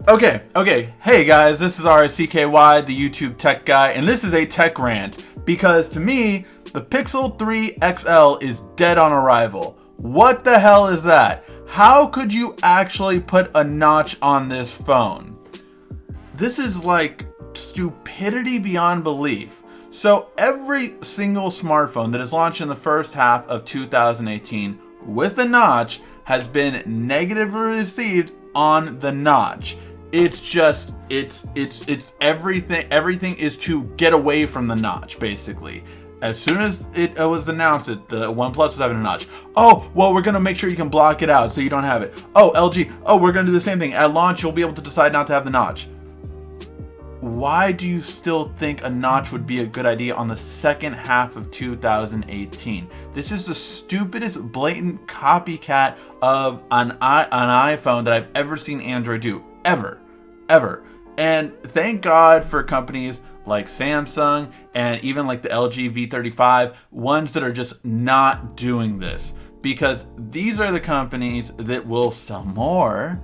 Okay. Hey guys, this is RCKY, the YouTube tech guy, and this is a tech rant because to me, the Pixel 3 XL is dead on arrival. What the hell is that? How could you actually put a notch on this phone? This is like stupidity beyond belief. So every single smartphone that is launched in the first half of 2018 with a notch has been negatively received on the notch. It's just, it's everything is to get away from the notch, basically. As soon as it was announced that the OnePlus was having a notch, oh, well, we're going to make sure you can block it out so you don't have it. Oh, LG, oh, we're going to do the same thing. At launch, you'll be able to decide not to have the notch. Why do you still think a notch would be a good idea on the second half of 2018? This is the stupidest blatant copycat of an iPhone that I've ever seen Android do. Ever. And thank God for companies like Samsung and even like the LG V35, ones that are just not doing this. Because these are the companies that will sell more.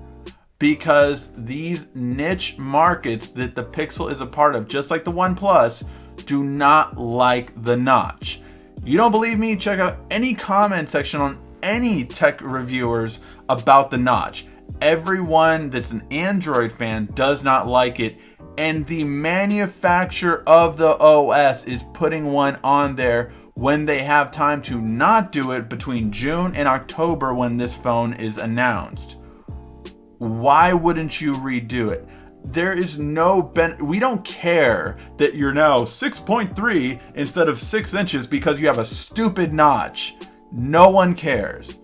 Because these niche markets that the Pixel is a part of, just like the OnePlus, do not like the notch. You don't believe me? Check out any comment section on any tech reviewers about the notch. Everyone that's an Android fan does not like it, and the manufacturer of the OS is putting one on there when they have time to not do it between June and October when this phone is announced. Why wouldn't you redo it? There is no we don't care that you're now 6.3 instead of 6 inches because you have a stupid notch. No one cares.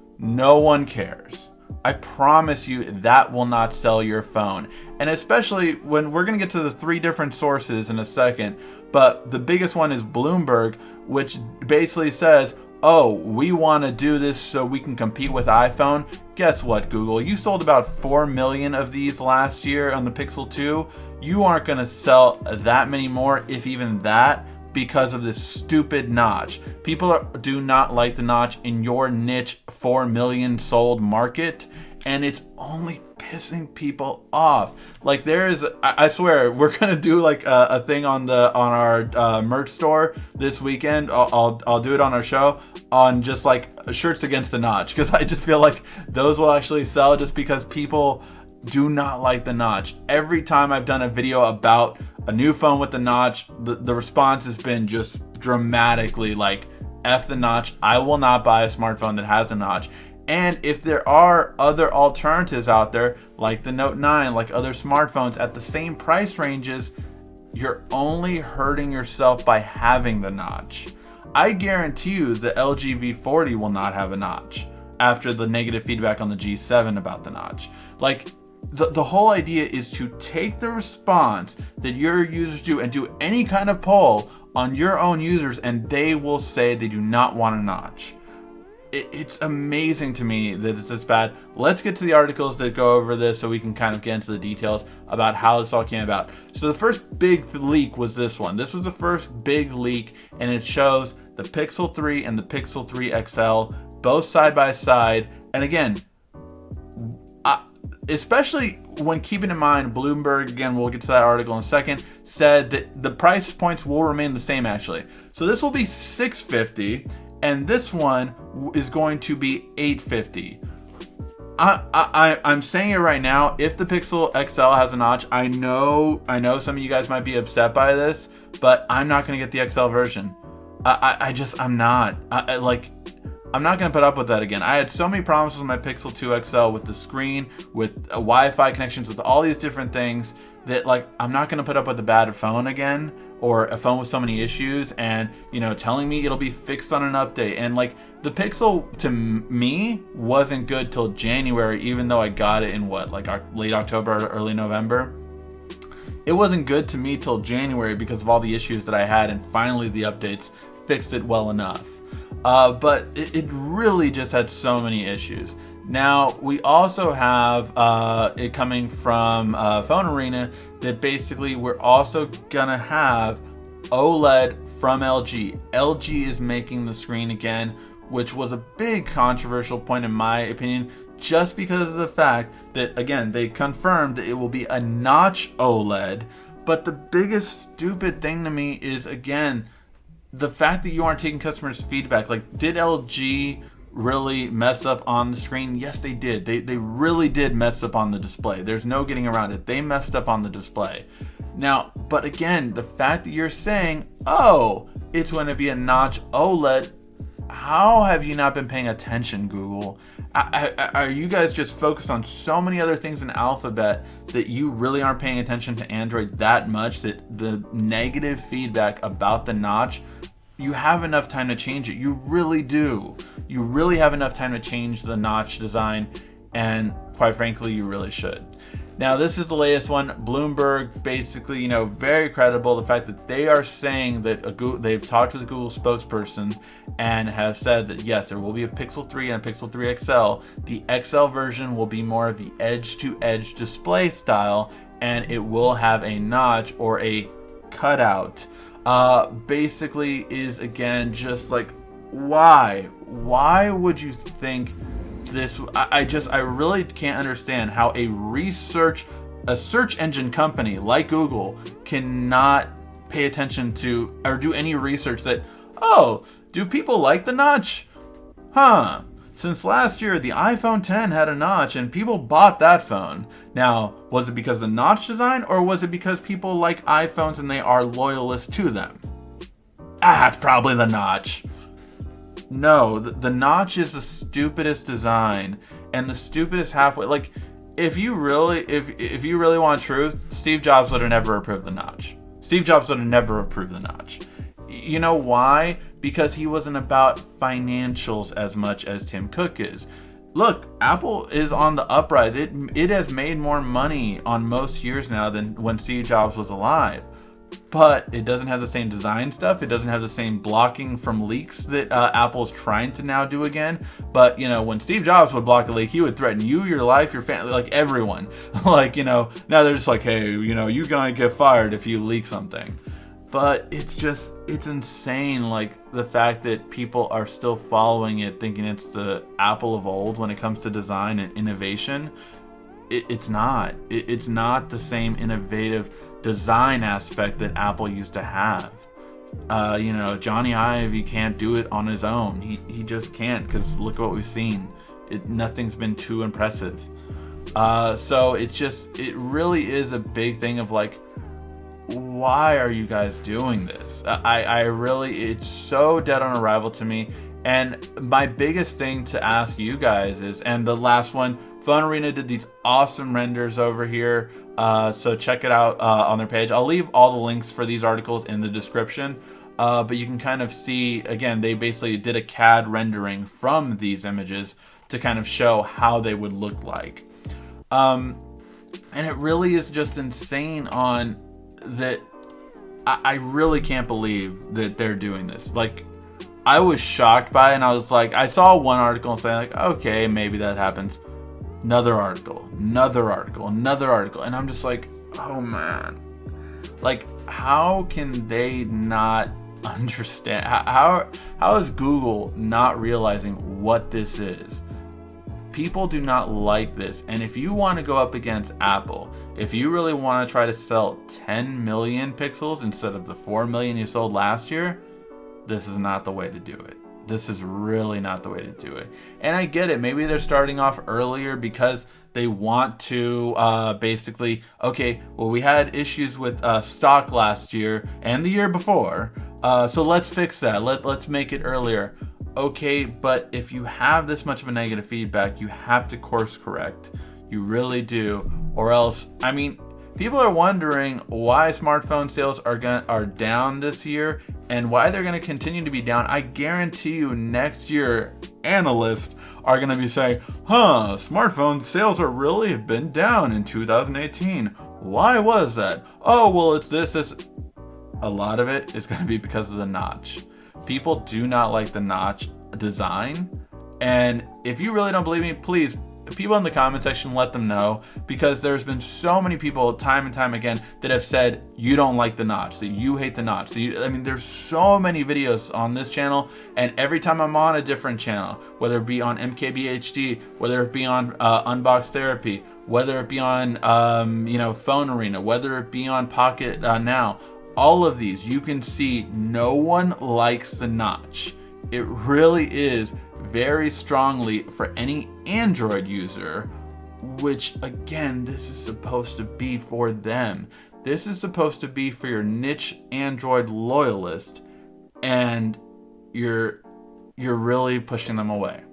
I promise you that will not sell your phone. And especially when we're going to get to the 3 different sources in a second, but the biggest one is Bloomberg, which basically says, oh, we want to do this so we can compete with iPhone. Guess what, Google? You sold about 4 million of these last year on the Pixel 2. You aren't going to sell that many more, if even that, because of this stupid notch. People do not like the notch in your niche 4 million sold market, and it's only pissing people off. Like I swear, we're gonna do like a thing on our merch store this weekend. I'll do it on our show on just like shirts against the notch, because I just feel like those will actually sell just because people do not like the notch. Every time I've done a video about a new phone with the notch, the response has been just dramatically like, F the notch, I will not buy a smartphone that has a notch. And if there are other alternatives out there, like the Note 9, like other smartphones at the same price ranges, you're only hurting yourself by having the notch. I guarantee you the LG V40 will not have a notch after the negative feedback on the G7 about the notch. Like, the whole idea is to take the response that your users do and do any kind of poll on your own users, and they will say they do not want a notch. It's amazing to me that it's this bad. Let's get to the articles that go over this so we can kind of get into the details about how this all came about. So the first big leak was this one. This was the first big leak, and it shows the Pixel 3 and the Pixel 3 XL both side by side. And again, especially when keeping in mind Bloomberg, again, we'll get to that article in a second, said that the price points will remain the same actually. So this will be $650 and this one is going to be $850. I'm saying it right now, if the Pixel XL has a notch, I know some of you guys might be upset by this, but I'm not going to get the XL version. I'm not. I'm not going to put up with that again. I had so many problems with my Pixel 2 XL with the screen, with Wi-Fi connections, with all these different things that, like, I'm not going to put up with a bad phone again, or a phone with so many issues and, you know, telling me it'll be fixed on an update. And like, the Pixel to me wasn't good till January, even though I got it in late October or early November. It wasn't good to me till January because of all the issues that I had, and finally the updates fixed it well enough. But it really just had so many issues. Now, we also have it coming from Phone Arena that basically we're also gonna have OLED from LG. LG is making the screen again, which was a big controversial point in my opinion, just because of the fact that, again, they confirmed that it will be a notch OLED. But the biggest stupid thing to me is, again, the fact that you aren't taking customers' feedback. Like, did LG really mess up on the screen? Yes, they did. They really did mess up on the display. There's no getting around it. They messed up on the display. Now, but again, the fact that you're saying, oh, it's going to be a notch OLED, how have you not been paying attention, Google? Are you guys just focused on so many other things in Alphabet that you really aren't paying attention to Android that much, that the negative feedback about the notch, you have enough time to change it? You really do. You really have enough time to change the notch design, and quite frankly, you really should. Now, this is the latest one. Bloomberg, basically, very credible. The fact that they are saying that they've talked with a Google spokesperson and have said that yes, there will be a Pixel 3 and a Pixel 3 XL. The XL version will be more of the edge-to-edge display style, and it will have a notch or a cutout. Basically is, again, just like, why would you think this? I really can't understand how a search engine company like Google cannot pay attention to or do any research that, oh, do people like the notch? Since last year, the iPhone 10 had a notch and people bought that phone. Now, was it because of the notch design, or was it because people like iPhones and they are loyalists to them? It's probably the notch. No, the notch is the stupidest design and the stupidest halfway. Like, if you really want truth, Steve Jobs would have never approved the notch. Steve Jobs would have never approved the notch. You know why? Because he wasn't about financials as much as Tim Cook is. Look, Apple is on the uprise. It has made more money on most years now than when Steve Jobs was alive. But it doesn't have the same design stuff. It doesn't have the same blocking from leaks that Apple's trying to now do again. But, when Steve Jobs would block a leak, he would threaten you, your life, your family, like everyone. Like, now they're just like, hey, you're going to get fired if you leak something. But it's insane, like, the fact that people are still following it, thinking it's the Apple of old when it comes to design and innovation. It's not. It's not the same innovative design aspect that Apple used to have. Johnny Ive, can't do it on his own. He just can't, because look what we've seen. Nothing's been too impressive. So it really is a big thing of like, why are you guys doing this? It's so dead on arrival to me. And my biggest thing to ask you guys is, and the last one, Phone Arena did these awesome renders over here. So check it out on their page. I'll leave all the links for these articles in the description. But you can kind of see, again, they basically did a CAD rendering from these images to kind of show how they would look like. And it really is just insane on that. I really can't believe that they're doing this. Like, I was shocked by it, and I was like, I saw one article saying like, okay, maybe that happens. Another article, and I'm just like, oh man. Like, how can they not understand? How is Google not realizing what this is? People do not like this. And if you want to go up against Apple, if you really want to try to sell 10 million pixels instead of the 4 million you sold last year, this is not the way to do it. This is really not the way to do it. And I get it. Maybe they're starting off earlier because they want to basically, okay, well, we had issues with stock last year and the year before. So let's fix that. Let's make it earlier. Okay, but if you have this much of a negative feedback, you have to course correct. You really do. Or else, I mean, people are wondering why smartphone sales are down this year and why they're going to continue to be down. I guarantee you next year, analysts are going to be saying, smartphone sales have really been down in 2018. Why was that? Oh, well, it's this. A lot of it is going to be because of the notch. People do not like the notch design. And if you really don't believe me, please people in the comment section, let them know, because there's been so many people time and time again that have said you don't like the notch, that you hate the notch. I mean, there's so many videos on this channel, and every time I'm on a different channel, whether it be on MKBHD, whether it be on Unbox Therapy, whether it be on Phone Arena, whether it be on Pocket Now, all of these, you can see no one likes the notch. It really is very strongly for any Android user, which again, this is supposed to be for them. This is supposed to be for your niche Android loyalist, and you're really pushing them away.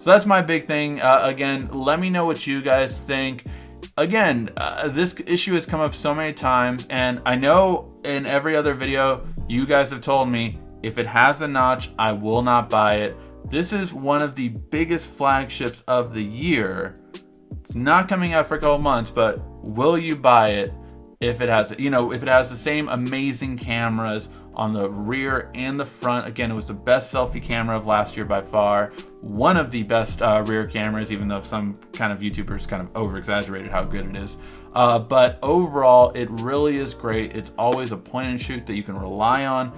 So that's my big thing. Again, let me know what you guys think. Again, this issue has come up so many times, and I know in every other video you guys have told me if it has a notch, I will not buy it. This is one of the biggest flagships of the year. It's not coming out for a couple months, but will you buy it if it has, if it has the same amazing cameras on the rear and the front? Again, it was the best selfie camera of last year by far. One of the best rear cameras, even though some kind of YouTubers kind of over-exaggerated how good it is. But overall, it really is great. It's always a point and shoot that you can rely on.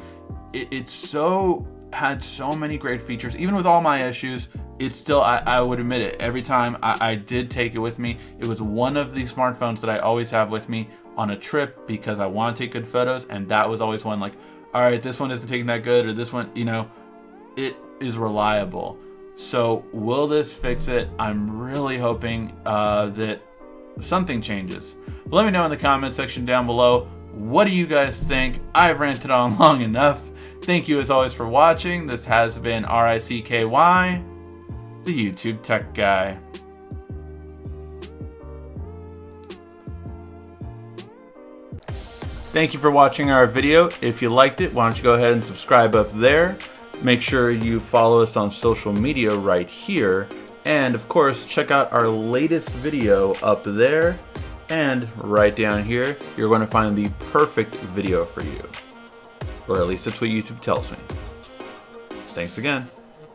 Had so many great features. Even with all my issues, it's still, I would admit it, every time I did take it with me, it was one of the smartphones that I always have with me on a trip because I want to take good photos, and that was always one, like, all right, this one isn't taking that good, or this one, it is reliable. So will this fix it? I'm really hoping that something changes. But let me know in the comment section down below, what do you guys think? I've ranted on long enough. Thank you as always for watching. This has been RICKY, the YouTube Tech Guy. Thank you for watching our video. If you liked it, why don't you go ahead and subscribe up there. Make sure you follow us on social media right here. And of course, check out our latest video up there. And right down here, you're going to find the perfect video for you. Or at least that's what YouTube tells me. Thanks again.